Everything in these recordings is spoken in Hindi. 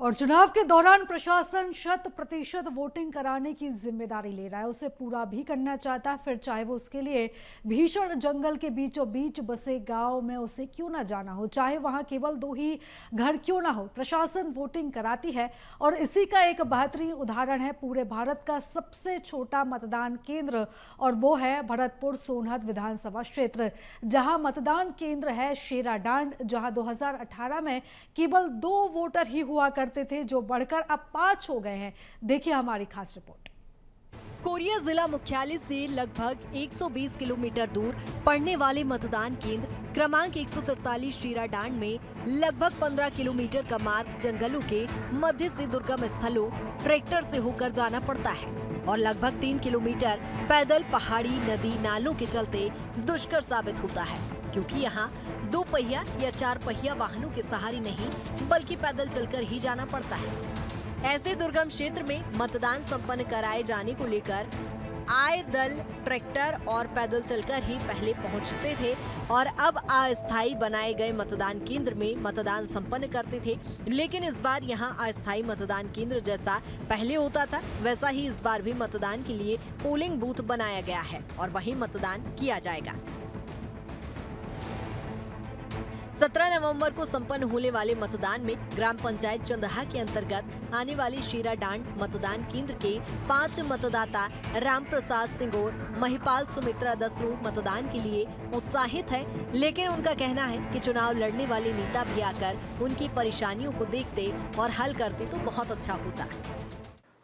और चुनाव के दौरान प्रशासन 100% वोटिंग कराने की जिम्मेदारी ले रहा है, उसे पूरा भी करना चाहता है, फिर चाहे वो उसके लिए भीषण जंगल के बीचों बीच बसे गांव में उसे क्यों ना जाना हो, चाहे वहां केवल 2 ही घर क्यों ना हो, प्रशासन वोटिंग कराती है। और इसी का एक बेहतरीन उदाहरण है पूरे भारत का सबसे छोटा मतदान केंद्र, और वो है भरतपुर सोनहत विधानसभा क्षेत्र, जहां मतदान केंद्र है शेराडांड, जहां 2018 में केवल 2 वोटर ही हुआ करते थे, जो बढ़कर अब 5 हो गए हैं। देखिए हमारी खास रिपोर्ट। कोरिया जिला मुख्यालय से लगभग 120 किलोमीटर दूर पड़ने वाले मतदान केंद्र क्रमांक 143 शेराडांड में लगभग 15 किलोमीटर का मार्ग जंगलों के मध्य से दुर्गम स्थलों ट्रैक्टर से होकर जाना पड़ता है और लगभग 3 किलोमीटर पैदल पहाड़ी नदी नालों के चलते दुष्कर साबित होता है, क्योंकि यहाँ 2 पहिया या 4 पहिया वाहनों के सहारे नहीं बल्कि पैदल चलकर ही जाना पड़ता है। ऐसे दुर्गम क्षेत्र में मतदान संपन्न कराए जाने को लेकर आए दल ट्रैक्टर और पैदल चलकर ही पहले पहुंचते थे और अब अस्थायी बनाए गए मतदान केंद्र में मतदान संपन्न करते थे। लेकिन इस बार यहां अस्थायी मतदान केंद्र जैसा पहले होता था, वैसा ही इस बार भी मतदान के लिए पोलिंग बूथ बनाया गया है और वहीं मतदान किया जाएगा। 17 नवंबर को संपन्न होने वाले मतदान में ग्राम पंचायत चंदहा के अंतर्गत आने वाले शेराडांड मतदान केंद्र के 5 मतदाता राम प्रसाद सिंगोर, महिपाल सुमित्रा दसरू मतदान के लिए उत्साहित है, लेकिन उनका कहना है कि चुनाव लड़ने वाले नेता भी आकर उनकी परेशानियों को देखते और हल करते तो बहुत अच्छा होता।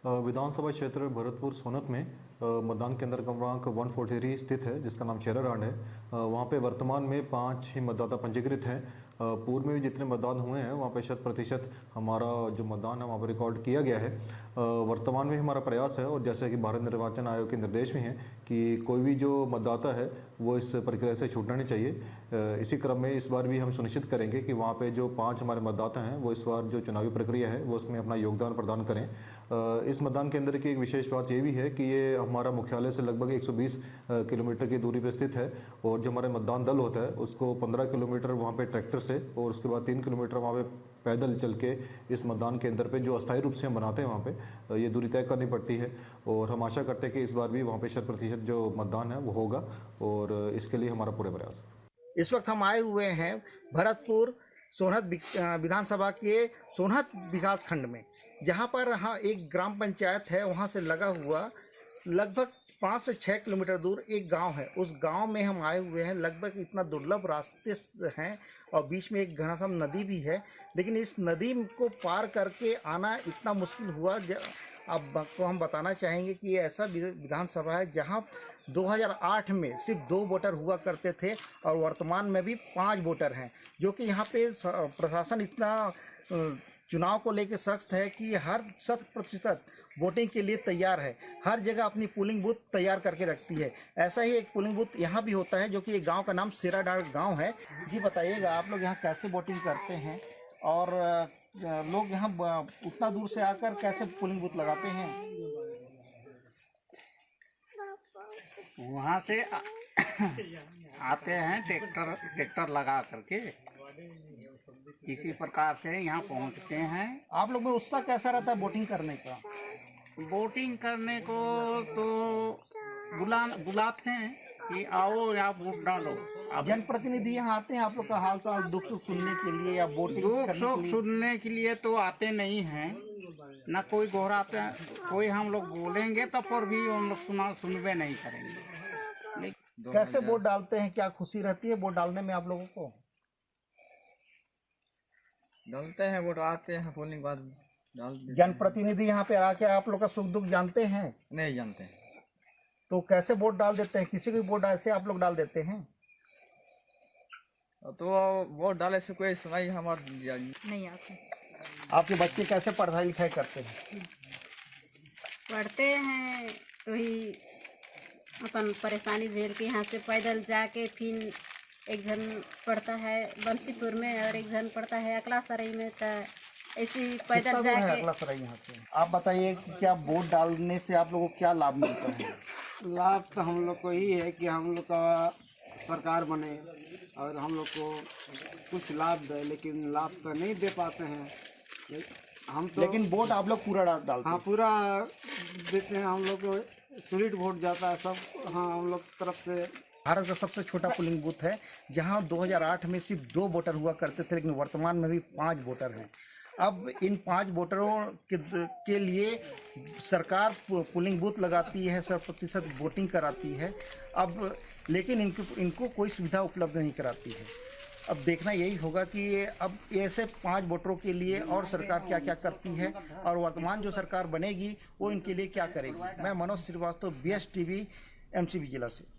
विधानसभा क्षेत्र भरतपुर सोनत में मतदान केंद्र क्रमांक 143 स्थित है, जिसका नाम शेराडांड है। वहाँ पे वर्तमान में 5 ही मतदाता पंजीकृत हैं। पूर्व में भी जितने मतदान हुए हैं वहाँ पे 100% हमारा जो मतदान है वहाँ पर रिकॉर्ड किया गया है। वर्तमान में हमारा प्रयास है और जैसे कि भारत निर्वाचन आयोग के निर्देश में है कि कोई भी जो मतदाता है वो इस प्रक्रिया से छूटना नहीं चाहिए। इसी क्रम में इस बार भी हम सुनिश्चित करेंगे कि वहाँ पे जो 5 हमारे मतदाता हैं वो इस बार जो चुनावी प्रक्रिया है वो उसमें अपना योगदान प्रदान करें। इस मतदान केंद्र की एक विशेष बात ये भी है कि ये हमारा मुख्यालय से लगभग 120 किलोमीटर की दूरी पर स्थित है और जो हमारा मतदान दल होता है उसको 15 किलोमीटर वहाँ पे ट्रैक्टर से और उसके बाद 3 किलोमीटर वहाँ पे पैदल चल के इस मतदान केंद्र पे जो अस्थायी रूप से हम बनाते हैं वहाँ पे ये दूरी तय करनी पड़ती है। और हम आशा करते हैं कि इस बार भी वहाँ पे 100% जो मतदान है वो होगा और इसके लिए हमारा पूरा प्रयास है। इस वक्त हम आए हुए हैं भरतपुर सोनहत विधानसभा के सोनहत विकास खंड में, जहाँ पर हाँ एक ग्राम पंचायत है, वहाँ से लगा हुआ लगभग 5 से 6 किलोमीटर दूर एक गांव है। उस गांव में हम आए हुए हैं। लगभग इतना दुर्लभ रास्ते हैं और बीच में एक घनासम नदी भी है, लेकिन इस नदी को पार करके आना इतना मुश्किल हुआ। अब को हम बताना चाहेंगे कि ये ऐसा विधानसभा है जहां 2008 में सिर्फ 2 वोटर हुआ करते थे और वर्तमान में भी 5 वोटर हैं, जो कि यहाँ पे प्रशासन इतना चुनाव को लेकर सख्त है कि हर 100% वोटिंग के लिए तैयार है। हर जगह अपनी पोलिंग बूथ तैयार करके रखती है। ऐसा ही एक पोलिंग बूथ यहाँ भी होता है, जो कि एक गांव का नाम शेराडांड गांव है। जी बताइएगा, आप लोग यहाँ कैसे वोटिंग करते हैं और लोग यहाँ उतना दूर से आकर कैसे पोलिंग बूथ लगाते हैं? वहाँ से आते हैं ट्रैक्टर लगा करके, इसी प्रकार से यहाँ पहुँचते हैं। आप लोग में उत्साह कैसा रहता है वोटिंग करने का? वोटिंग करने को तो बुलाते हैं कि आओ यहाँ वोट डालो। जनप्रतिनिधि यहाँ आते हैं आप लोग का हाल चाल दुख सुख सुनने के लिए या वोटिंग दुख सुख सुनने के लिए तो आते नहीं हैं, न कोई घोराते हैं। कोई हम लोग बोलेंगे तो पर भी हम लोग सुनवे नहीं करेंगे। कैसे वोट डालते हैं? क्या खुशी रहती है वोट डालने में आप लोगों को? डालते हैं वोट, आते हैं पोलिंग बाद डाल। जनप्रतिनिधि यहाँ पे आके आप लोग का सुख दुख जानते हैं? नहीं जानते। तो कैसे वोट डाल देते हैं? किसी को वोट ऐसे आप लोग डाल देते हैं? तो वोट डाले से कोई सुनाई हमारे नहीं आते। आपके बच्चे कैसे पढ़ाई लिखाई करते हैं? पढ़ते हैं तो ही अपन परेशानी झेल के यहाँ से पैदल जाके, फिर एक जन पढ़ता है बंसीपुर में और एक जन पढ़ता है अकला सराय में, तो ऐसे पैदल जाके। अकला सराय यहाँ से। आप बताइए कि क्या वोट डालने से आप लोगों को क्या लाभ मिलता है? लाभ तो हम लोग को ही है कि हम लोग का सरकार बने और हम लोग को कुछ लाभ दे, लेकिन लाभ तो नहीं दे पाते हैं। हम तो लेकिन वोट आप लोग पूरा डालते हाँ हैं। पूरा देते हैं, हम लोग को सॉलिड वोट जाता है सब। हाँ हम लोग तरफ से भारत का सबसे छोटा पोलिंग बूथ है, जहां 2008 में सिर्फ 2 वोटर हुआ करते थे, लेकिन वर्तमान में भी 5 वोटर हैं। अब इन 5 वोटरों के लिए सरकार पोलिंग बूथ लगाती है, 100% वोटिंग कराती है। अब लेकिन इनको कोई सुविधा उपलब्ध नहीं कराती है। अब देखना यही होगा कि अब ऐसे 5 वोटरों के लिए और सरकार क्या क्या करती है, और वर्तमान जो सरकार बनेगी वो इनके लिए क्या करेगी। मैं Manoj Srivastava, BS TV, MCB जिला से।